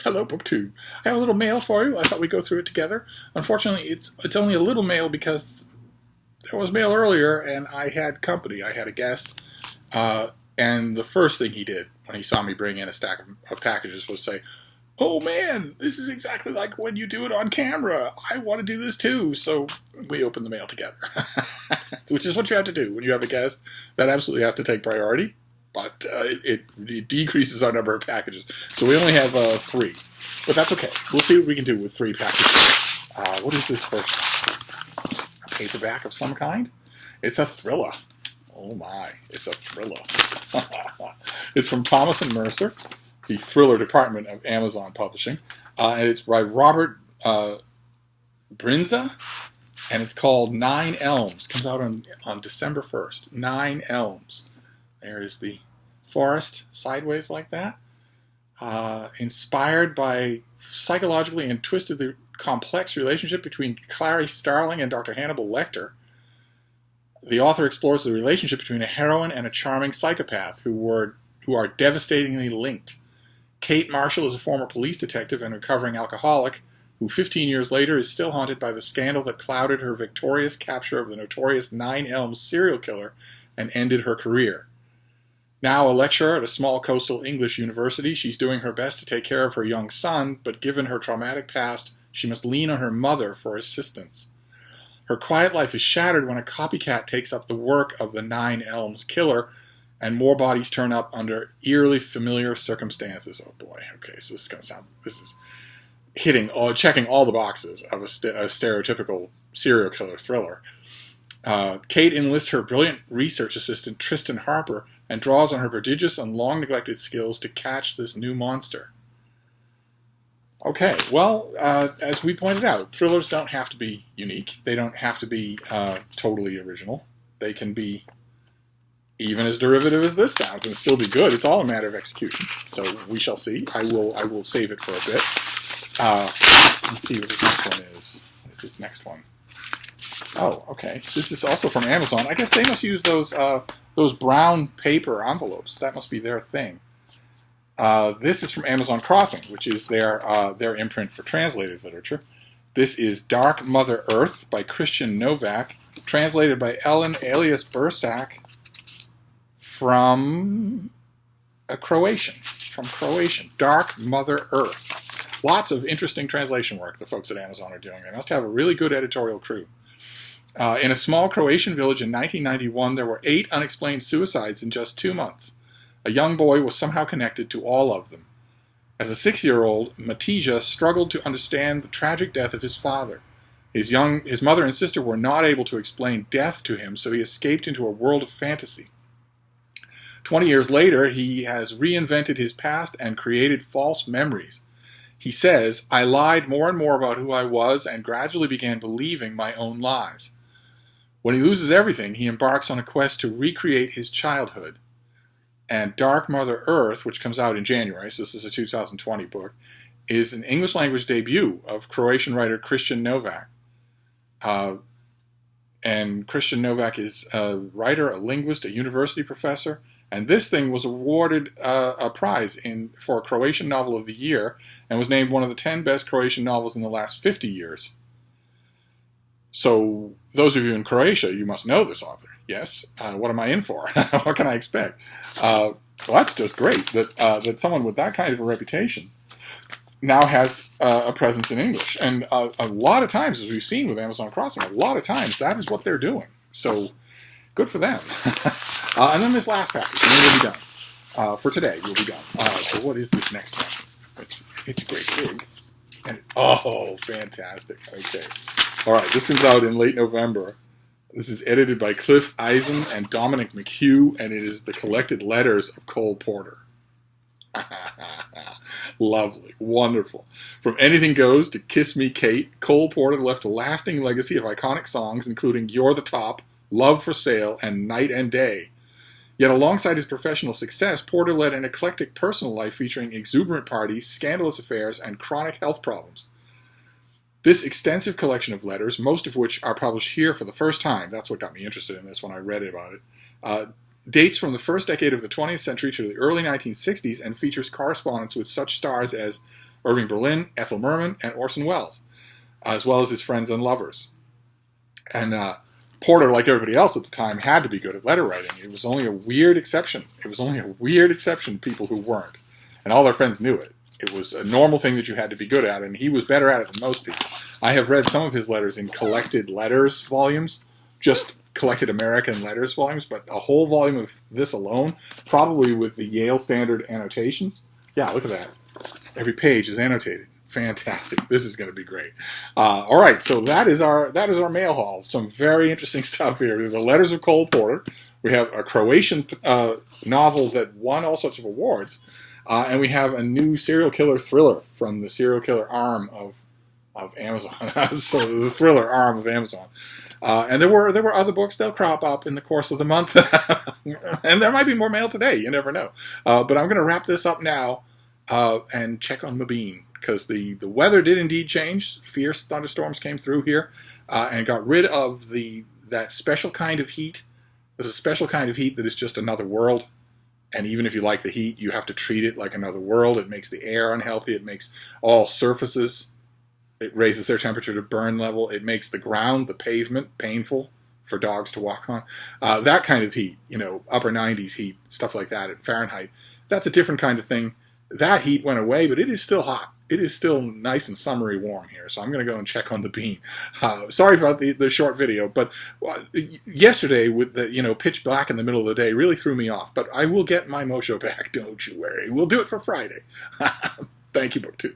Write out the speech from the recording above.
Hello, BookTube. I have a little mail for you. I thought we'd go through it together. Unfortunately, it's only a little mail because there was mail earlier and I had company. I had a guest. And the first thing he did when he saw me bring in a stack of packages was say, "Oh man, this is exactly like when you do it on camera. I want to do this too." So we opened the mail together, which is what you have to do when you have a guest. That absolutely has to take priority, but it decreases our number of packages. So we only have 3, but that's okay. We'll see what we can do with 3 packages. What is this first? A paperback of some kind? It's a thriller. Oh my, it's a thriller. It's from Thomas and Mercer, the thriller department of Amazon Publishing. And it's by Robert Brinza, and it's called 9 Elms. Comes out on December 1st. 9 Elms. There is the forest sideways like that. Inspired by psychologically and twistedly complex relationship between Clarice Starling and Dr. Hannibal Lecter, the author explores the relationship between a heroine and a charming psychopath who are devastatingly linked. Kate Marshall is a former police detective and recovering alcoholic who 15 years later is still haunted by the scandal that clouded her victorious capture of the notorious 9 Elms serial killer and ended her career. Now a lecturer at a small coastal English university, she's doing her best to take care of her young son, but given her traumatic past, she must lean on her mother for assistance. Her quiet life is shattered when a copycat takes up the work of the 9 Elms killer, and more bodies turn up under eerily familiar circumstances. Oh boy, okay, so this is checking all the boxes of a stereotypical serial killer thriller. Kate enlists her brilliant research assistant Tristan Harper and draws on her prodigious and long-neglected skills to catch this new monster. Okay, well, as we pointed out, thrillers don't have to be unique. They don't have to be totally original. They can be even as derivative as this sounds and still be good. It's all a matter of execution. So we shall see. I will save it for a bit. Let's see what this next one is. What's this next one? Oh, okay. This is also from Amazon. I guess they must use those brown paper envelopes. That must be their thing. This is from Amazon Crossing, which is their imprint for translated literature. This is Dark Mother Earth by Christian Novak, translated by Ellen alias Bursak from Croatian. Dark Mother Earth. Lots of interesting translation work the folks at Amazon are doing. They must have a really good editorial crew. In a small Croatian village in 1991, there were 8 unexplained suicides in just 2 months. A young boy was somehow connected to all of them. As a 6-year-old, Matija struggled to understand the tragic death of his father. His mother and sister were not able to explain death to him, so he escaped into a world of fantasy. 20 years later, he has reinvented his past and created false memories. He says, "I lied more and more about who I was and gradually began believing my own lies." When he loses everything, he embarks on a quest to recreate his childhood. And Dark Mother Earth, which comes out in January, so this is a 2020 book, is an English-language debut of Croatian writer Christian Novak. And Christian Novak is a writer, a linguist, a university professor, and this thing was awarded a prize for Croatian Novel of the Year and was named one of the 10 best Croatian novels in the last 50 years. So, those of you in Croatia, you must know this author. Yes? What am I in for? What can I expect? Well, that's just great that someone with that kind of a reputation now has a presence in English. And a lot of times, as we've seen with Amazon Crossing, a lot of times that is what they're doing. So, good for them. And then this last package, and then we'll be done. For today, we'll be done. So what is this next one? It's great big. And, oh, fantastic. Okay. All right, this comes out in late November. This is edited by Cliff Eisen and Dominic McHugh, and it is the collected letters of Cole Porter. Lovely. Wonderful. From Anything Goes to Kiss Me Kate, Cole Porter left a lasting legacy of iconic songs, including You're the Top, Love for Sale, and Night and Day. Yet alongside his professional success, Porter led an eclectic personal life featuring exuberant parties, scandalous affairs, and chronic health problems. This extensive collection of letters, most of which are published here for the first time, that's what got me interested in this when I read about it, dates from the first decade of the 20th century to the early 1960s and features correspondence with such stars as Irving Berlin, Ethel Merman, and Orson Welles, as well as his friends and lovers. And Porter, like everybody else at the time, had to be good at letter writing. It was only a weird exception. People who weren't. And all their friends knew it. It was a normal thing that you had to be good at, and he was better at it than most people. I have read some of his letters in collected letters volumes, just collected American letters volumes, but a whole volume of this alone, probably with the Yale Standard annotations. Yeah, look at that. Every page is annotated. Fantastic. This is going to be great. All right, so that is our mail haul. Some very interesting stuff here. We have the Letters of Cole Porter. We have a Croatian novel that won all sorts of awards. And we have a new serial killer thriller from the serial killer arm of Amazon. So the thriller arm of Amazon. And there were other books. They'll crop up in the course of the month. And there might be more mail today. You never know. But I'm going to wrap this up now and check on Mabine, because the weather did indeed change. Fierce thunderstorms came through here and got rid of that special kind of heat. There's a special kind of heat that is just another world. And even if you like the heat, you have to treat it like another world. It makes the air unhealthy. It makes all surfaces. It raises their temperature to burn level. It makes the ground, the pavement, painful for dogs to walk on. That kind of heat, upper 90s heat, stuff like that in Fahrenheit, that's a different kind of thing. That heat went away, but it is still hot. It is still nice and summery warm here, so I'm going to go and check on the bean. Sorry about the short video, but yesterday with the pitch black in the middle of the day really threw me off. But I will get my mojo back, don't you worry. We'll do it for Friday. Thank you, BookTube.